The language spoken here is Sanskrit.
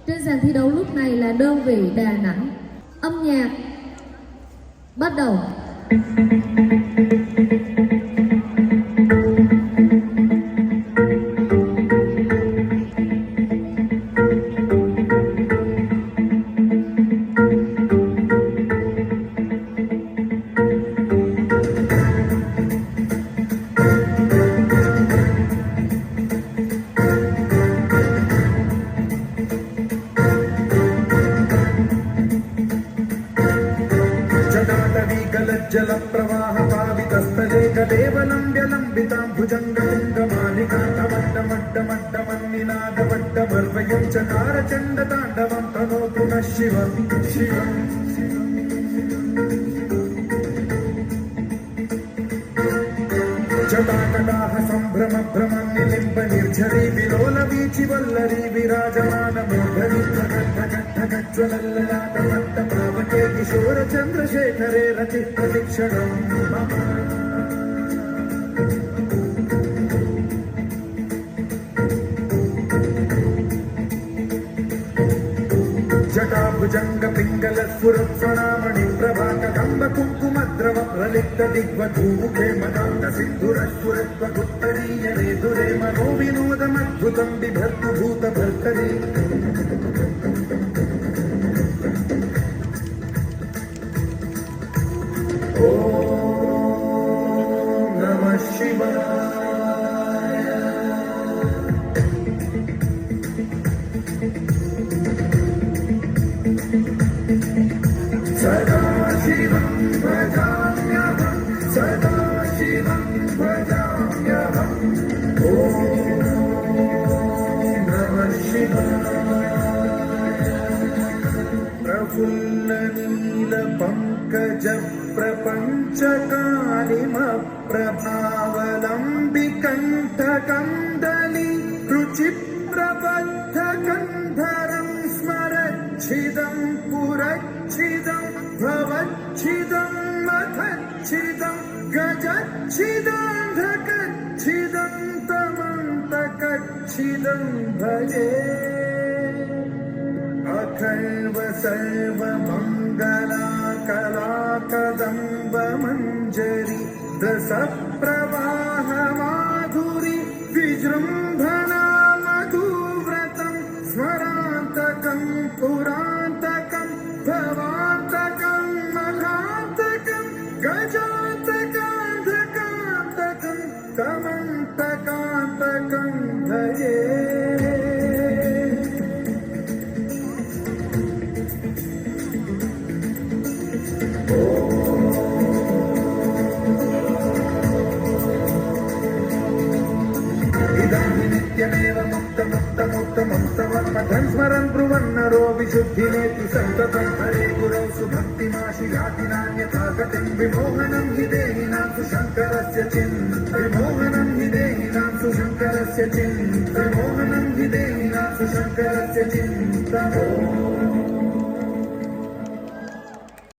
Trên sàn thi đấu lúc này là đơn vị Đà Nẵng. Âm nhạc bắt đầu. जल प्रवाह पावितस्थले कदेवलं व्यलम्बितां भुजङ्गलिङ्गमालिकान्तमड्डमड्डमड्डमन्निनादवड्डमर्वयं चकार चण्डताण्डवं तनोतु नः शिवं शिवम् जटाकटाह सम्भ्रम भ्रमन्निलिम्ब निर्झरी विलोल वीचि वल्लरी विराजमान मोहरी ज्वलल्ललाटमट्ट पावके किशोर चन्द्रशेखरे रति प्रतीक्षणम् जटाभुजङ्ग पिङ्गल स्फुरत्स्वनामणि प्रभा कदम्ब कुङ्कुमद्रव प्रलिप्त दिग्वधूमुखे मदान्त सिन्धुरस्फुरत्वगुत्तरीय नेदुरे मनो विनोदमद्भुतं बिभर्तु भूतभर्तरि ॐ नमः शिवाय सदा शिवं भजाम्यहं सदा शिवं भजाम्यहम् ॐ नमः शिवाय प्रफुल्लनीलपङ्कज प्रपञ्चकालिमप्रभावलम्बिकण्ठकन्दली रुचिप्रबद्धकन्धरं स्मरच्छिदं पुरच्छिदं भवच्छिदं मथच्छिदं गजच्छिदान्धकच्छिदं तमन्तकच्छिदं भजे अखल्व सर्वमङ्गलाकलाकदम्बमञ्जरी रसप्रवाह माधुरी विजृम्भणा मधुव्रतं स्मरान्तकं पुरान्तकं भवान्तकं मघान्तकं गजान्तकान्धकान्तकं तमन्तकान्तकं भजे नित्यमेव मुक्तमुक्तमुक्तमुक्तमर्थं स्मरन् ब्रुवन्नरो विशुद्धिनेति सन्ततं हरे गुरौ सुभक्तिमाशु याति नान्यथा गतिं विमोहनं हि देहिनां सुशङ्करस्य विमोहनं हि देहिनां सुशङ्करस्य विमोहनं हि देहिनां सुशङ्करस्य चिन्तनम्